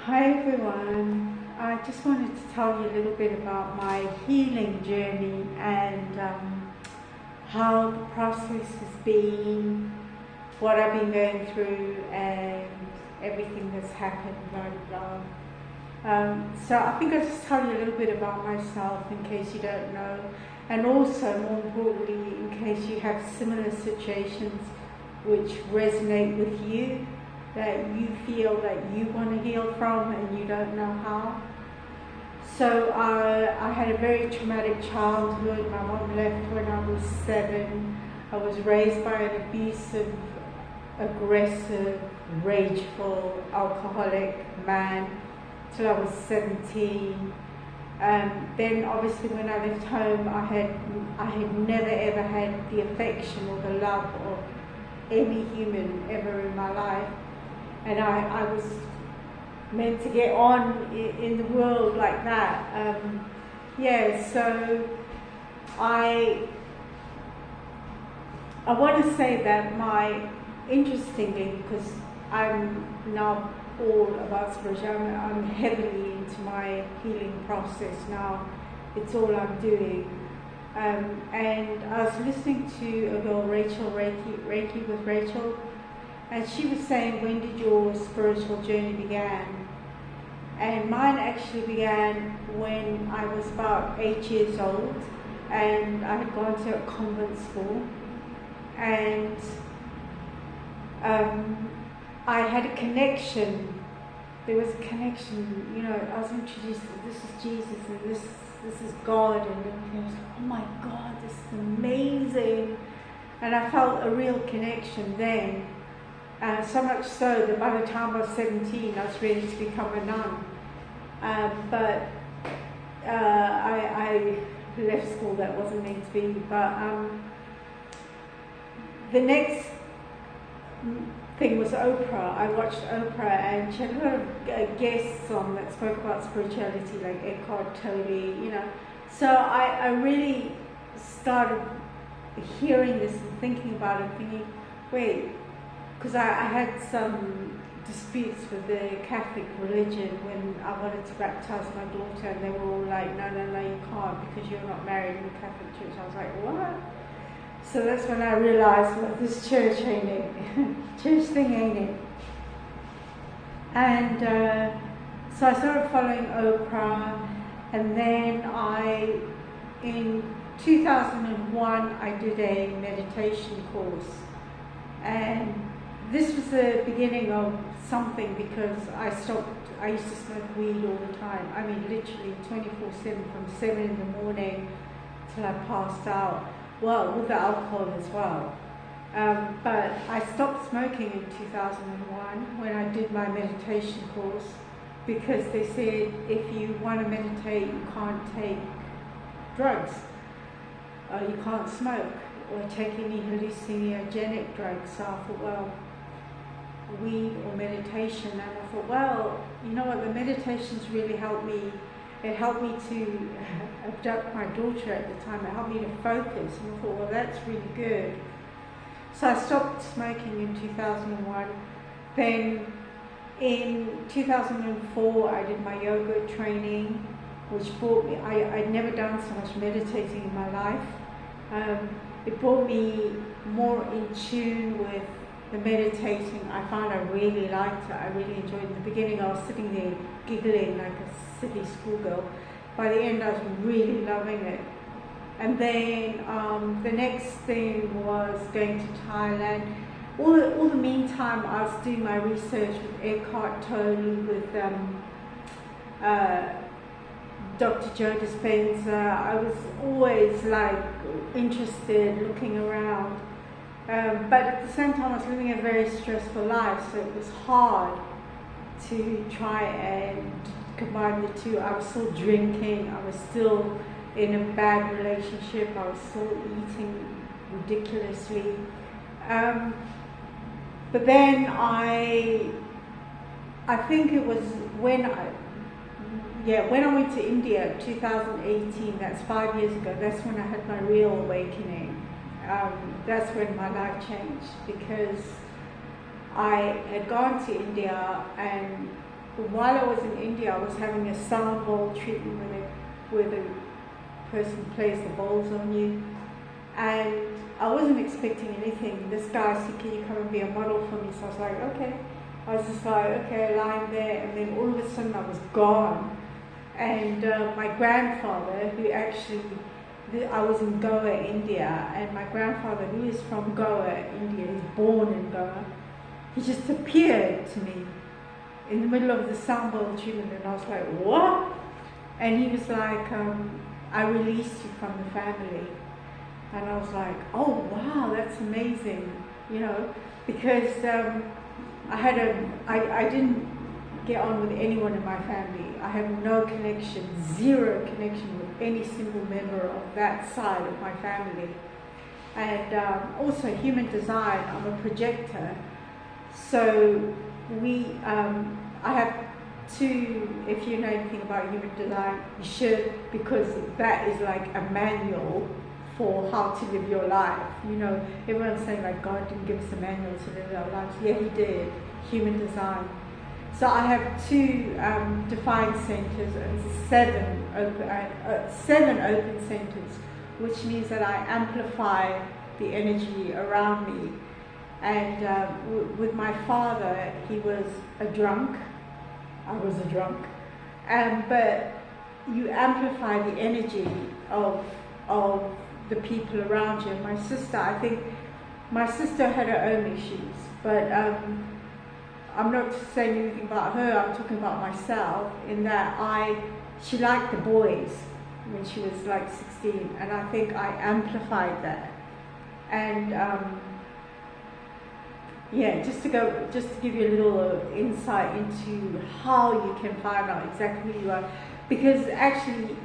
Hi everyone. I just wanted to tell you a little bit about my healing journey and how the process has been, what I've been going through, and everything that's happened, blah blah blah. So I think I'll just tell you a little bit about myself in case you don't know, and also more importantly, in case you have similar situations which resonate with you, that you feel that you want to heal from and you don't know how. So I had a very traumatic childhood. My mom left when I was 7. I was raised by an abusive, aggressive, rageful, alcoholic man till I was 17. Then obviously when I left home, I had never ever had the affection or the love of any human ever in my life. And I was meant to get on in the world like that. So I want to say that interestingly, because I'm now all about spirituality, I'm heavily into my healing process now. It's all I'm doing. And I was listening to a girl, Rachel, Reiki with Rachel, and she was saying, when did your spiritual journey begin? And mine actually began when I was about 8 years old, and I had gone to a convent school, and I had a connection. There was a connection, I was introduced to, this is Jesus and this is God, and everything. I was like, oh my God, this is amazing. And I felt a real connection then. So much so that by the time I was 17, I was ready to become a nun. But I left school, that wasn't meant to be. But the next thing was Oprah. I watched Oprah, and she had a lot of guests on that spoke about spirituality, like Eckhart Tolle, So I really started hearing this and thinking about it, thinking, wait, because I had some disputes with the Catholic religion when I wanted to baptize my daughter, and they were all like, no, you can't because you're not married in the Catholic Church. I was like, what? So that's when I realized, well, this church ain't it. Church thing ain't it. And so I started following Oprah, and then in 2001, I did a meditation course. And this was the beginning of something, because I used to smoke weed all the time. I mean, literally 24/7 from 7 in the morning till I passed out. Well, with the alcohol as well. But I stopped smoking in 2001 when I did my meditation course, because they said if you want to meditate, you can't take drugs, you can't smoke or take any hallucinogenic drugs. So I thought, well, weed or meditation, and I thought, well, you know what, the meditations really helped me. It helped me to abduct my daughter at the time. It helped me to focus, and I thought, well, that's really good. So I stopped smoking in 2001. Then in 2004, I did my yoga training, which brought me, I'd never done so much meditating in my life. It brought me more in tune with the meditating. I found I really liked it. I really enjoyed it. In the beginning, I was sitting there giggling like a silly schoolgirl. By the end, I was really loving it. And then the next thing was going to Thailand. All the meantime, I was doing my research with Eckhart Tolle, with Dr. Joe Dispenza. I was always like interested, looking around. But at the same time, I was living a very stressful life, so it was hard to try and combine the two. I was still drinking, I was still in a bad relationship, I was still eating ridiculously. But then I think it was when I went to India, 2018, that's 5 years ago, that's when I had my real awakening. That's when my life changed, because I had gone to India and while I was in India, I was having a sound bowl treatment where the person plays the bowls on you, and I wasn't expecting anything. This guy said, "Can you come and be a model for me?" So I was like, "Okay." I was just like, "Okay," lying there, and then all of a sudden I was gone. And my grandfather, who actually, I was in Goa, India, and my grandfather, who is from Goa, India, he's born in Goa, he just appeared to me in the middle of the sound bowl treatment, and I was like, "What?" And he was like, "I released you from the family." And I was like, "Oh wow, that's amazing," because I didn't get on with anyone in my family. I have no connection, zero connection with any single member of that side of my family. And also human design, I'm a projector. So I have two, if you know anything about human design, you should, because that is like a manual for how to live your life. Everyone's saying like God didn't give us a manual to live our lives. Yeah, he did, human design. So I have two defined centers and seven open centers, which means that I amplify the energy around me. And with my father, he was a drunk. I was a drunk. But you amplify the energy of the people around you. And my sister, I think, my sister had her own issues, but I'm not saying anything about her, I'm talking about myself, in that she liked the boys when she was like 16, and I think I amplified that. And just to give you a little insight into how you can find out exactly who you are, because actually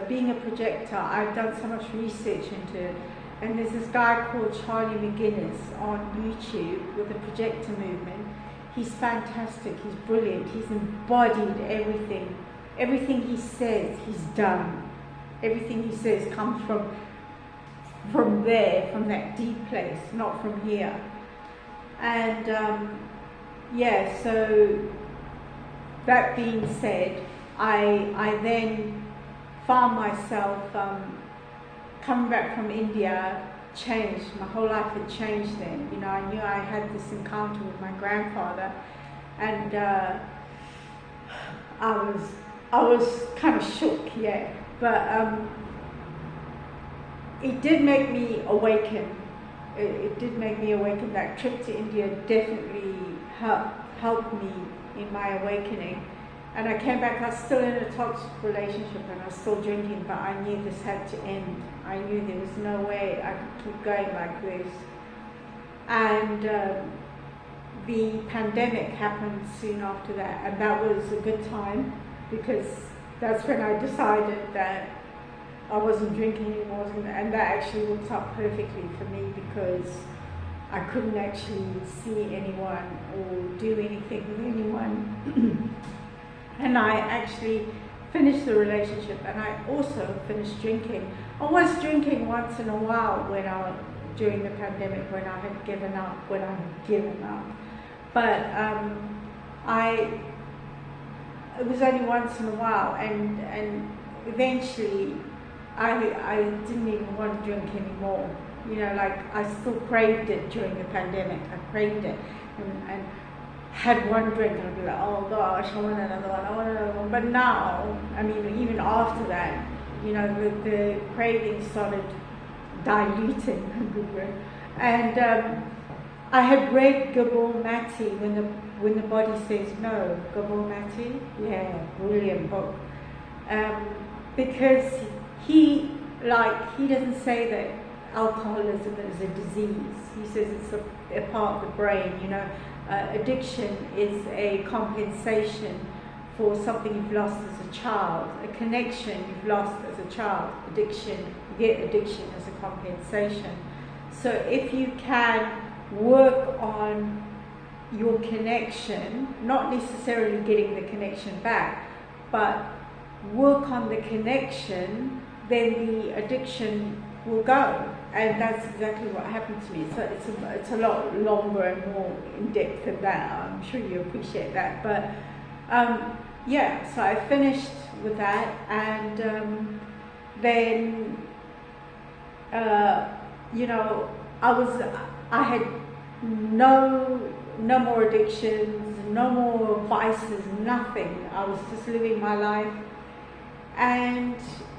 being a projector, I've done so much research into it. And there's this guy called Charlie McGinnis on YouTube with the projector movement. He's fantastic, he's brilliant, he's embodied everything. Everything he says, he's done. Everything he says comes from there, from that deep place, not from here. And so that being said, I then found myself coming back from India, changed. My whole life had changed then. I knew I had this encounter with my grandfather, and I was kind of shook, yeah. But it did make me awaken. It did make me awaken. That trip to India definitely helped me in my awakening. And I came back, I was still in a toxic relationship and I was still drinking, but I knew this had to end. I knew there was no way I could keep going like this. And the pandemic happened soon after that, and that was a good time, because that's when I decided that I wasn't drinking anymore, and that actually worked out perfectly for me, because I couldn't actually see anyone or do anything with anyone. And I actually finished the relationship, and I also finished drinking. I was drinking once in a while during the pandemic when I had given up. But it was only once in a while, and eventually I didn't even want to drink anymore. I still craved it during the pandemic. I craved it, and had one drink and I'd be like, "Oh gosh, I want another one. But now, even after that, the craving started diluting, and I had read Gabor Mate, When the Body Says No. Gabor Mate, yeah, brilliant book, because he doesn't say that alcoholism is a disease. He says it's a part of the brain. Addiction is a compensation for something you've lost as a child, a connection you've lost as a child. You get addiction as a compensation. So if you can work on your connection, not necessarily getting the connection back, but work on the connection, then the addiction will go. And that's exactly what happened to me. So it's a lot longer and more in depth than that. I'm sure you appreciate that. But yeah, so I finished with that, and then you know, I had no more addictions, no more vices, nothing. I was just living my life, and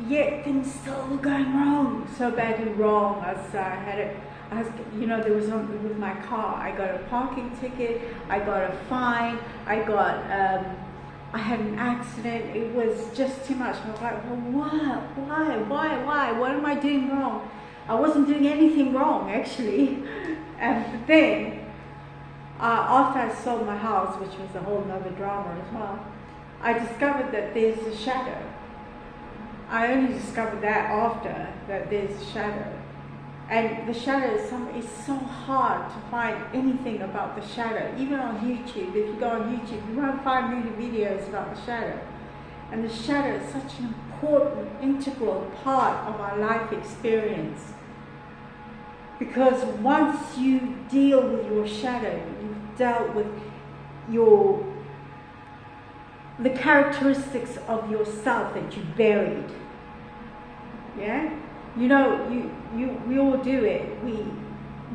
yet things still were going wrong, so badly wrong. There was something with my car. I got a parking ticket, I got a fine, I had an accident. It was just too much. I was like, well, why? What am I doing wrong? I wasn't doing anything wrong, actually. And then, after I sold my house, which was a whole nother drama as well, I discovered that there's a shadow. I only discovered that after, that there's a shadow. And the shadow is so hard to find anything about the shadow. Even on YouTube, if you go on YouTube, you won't find many videos about the shadow. And the shadow is such an important, integral part of our life experience. Because once you deal with your shadow, you've dealt with the characteristics of yourself that you buried. Yeah? You know, we all do it.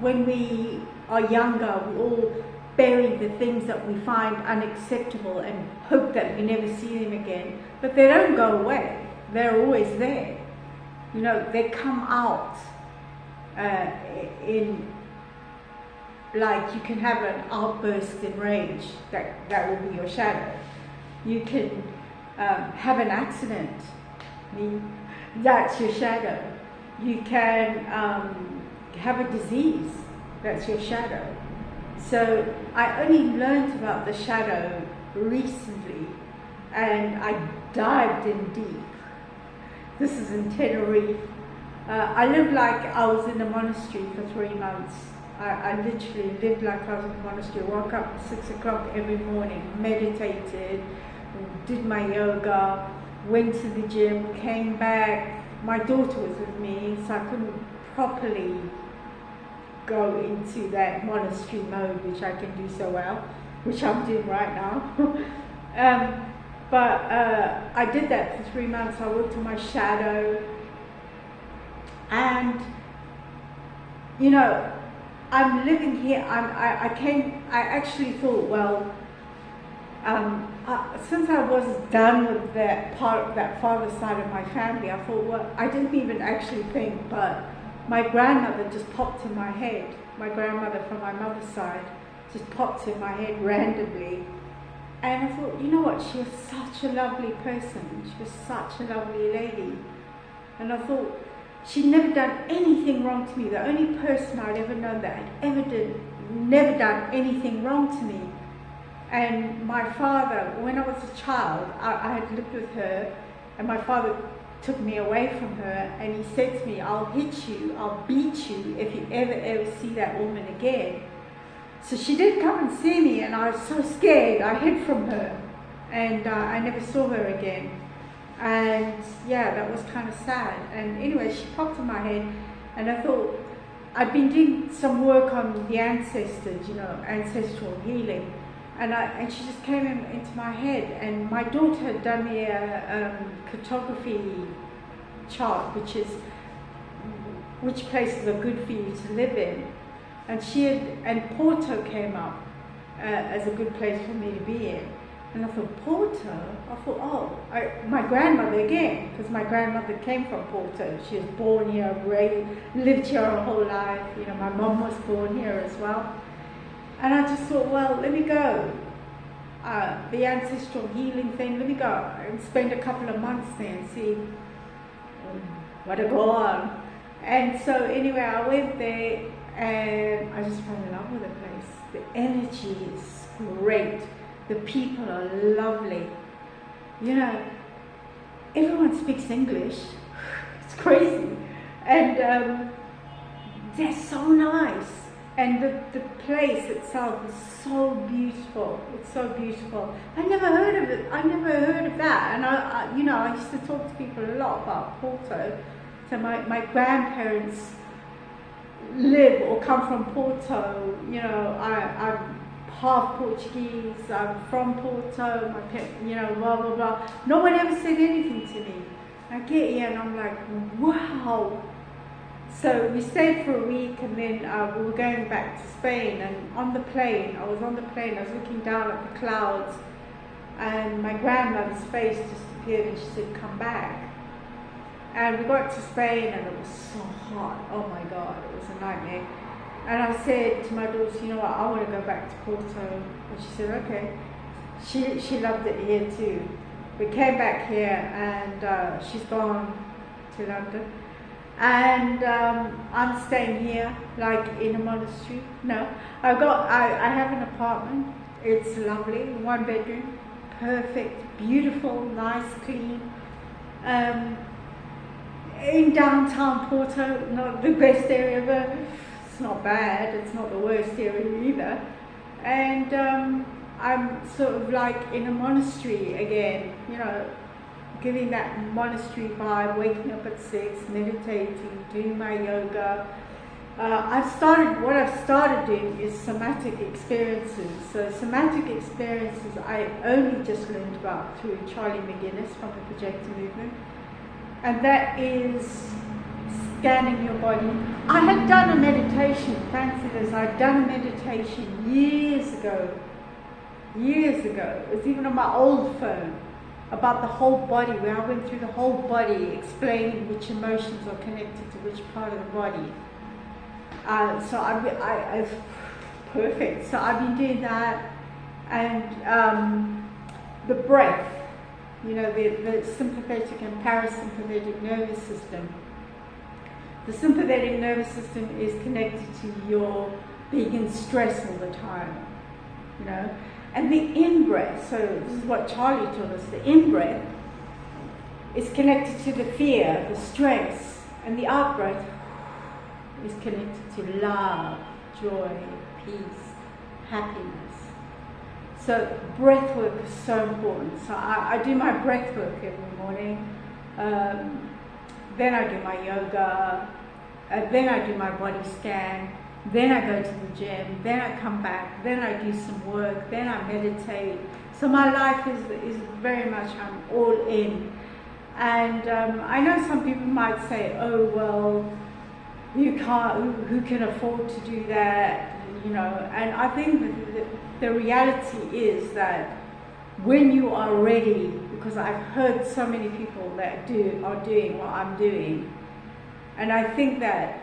When we are younger, we all bury the things that we find unacceptable and hope that we never see them again. But they don't go away. They're always there. You know, they come out like you can have an outburst in rage. That will be your shadow. You can have an accident. That's your shadow. You can have a disease. That's your shadow. So I only learned about the shadow recently, and I dived in deep. This is in Tenerife. I lived like I was in a monastery for 3 months. I literally lived like I was in a monastery. Woke up at 6 o'clock every morning, meditated, did my yoga, went to the gym, came back. My daughter was with me, so I couldn't properly go into that monastery mode, which I can do so well, which I'm doing right now. But I did that for 3 months. I worked on my shadow, and you know, I'm living here. I actually thought, well, since I was done with that father's side of my family, I thought, well, I didn't even actually think, but my grandmother just popped in my head. My grandmother from my mother's side just popped in my head randomly. And I thought, you know what, she was such a lovely person. She was such a lovely lady. And I thought, she'd never done anything wrong to me. The only person I'd ever known that had never done anything wrong to me. And my father, when I was a child, I had lived with her, and my father took me away from her, and he said to me, I'll hit you, I'll beat you if you ever see that woman again. So she did come and see me, and I was so scared. I hid from her, and I never saw her again. And yeah, that was kind of sad. And anyway, she popped in my head, and I thought, I'd been doing some work on the ancestors, you know, ancestral healing. And she just came into my head, and my daughter had done me a cartography chart, which places are good for you to live in, and Porto came up as a good place for me to be in, and I thought, Porto? I thought, oh, my grandmother again, because my grandmother came from Porto. She was born here, lived here her whole life. You know, my mom was born here as well. And I just thought, well, let me go. The ancestral healing thing, let me go and spend a couple of months there and see what I go on. And so anyway, I went there, and I just fell in love with the place. The energy is great. The people are lovely. You know, everyone speaks English. It's crazy. And they're so nice. And the place itself is so beautiful. It's so beautiful. I never heard of it. I never heard of that. And I used to talk to people a lot about Porto. So my grandparents live or come from Porto. You know, I'm half Portuguese, I'm from Porto, my you know, blah, blah, blah. No one ever said anything to me. I get here and I'm like, wow. So we stayed for a week, and then we were going back to Spain, and on the plane, I was looking down at the clouds, and my grandmother's face just appeared, and she said, come back. And we got to Spain, and it was so hot. Oh my God, it was a nightmare. And I said to my daughter, you know what, I want to go back to Porto. And she said, okay. She loved it here too. We came back here, and she's gone to London. And I'm staying here, like in a monastery. No, I have an apartment. It's lovely, 1 bedroom, perfect, beautiful, nice, clean. In downtown Porto, not the best area, but it's not bad. It's not the worst area either. And I'm sort of like in a monastery again, you know, giving that monastery vibe, waking up at 6, meditating, doing my yoga. What I've started doing is somatic experiences. So somatic experiences I only just learned about through Charlie McGinnis from the Projector Movement. And that is scanning your body. I had done a meditation, fancy this, I'd done a meditation years ago. It was even on my old phone, about the whole body, where I went through the whole body, explaining which emotions are connected to which part of the body. So I've perfect. So I've been doing that, and the breath, you know, the sympathetic and parasympathetic nervous system. The sympathetic nervous system is connected to your being in stress all the time, you know. And the in-breath, so this is what Charlie taught us, the in-breath is connected to the fear, the stress, and the out-breath is connected to love, joy, peace, happiness. So breath work is so important. So I do my breath work every morning, then I do my yoga, then I do my body scan, then I go to the gym, then I come back, then I do some work, then I meditate. So my life is very much, I'm all in. And I know some people might say, oh, well, you can't, who can afford to do that, you know. And I think the reality is that when you are ready, because I've heard so many people that are doing what I'm doing, and I think that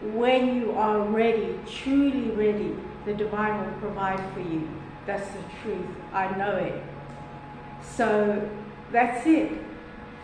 when you are ready, truly ready, the divine will provide for you. That's the truth. I know it. So that's it.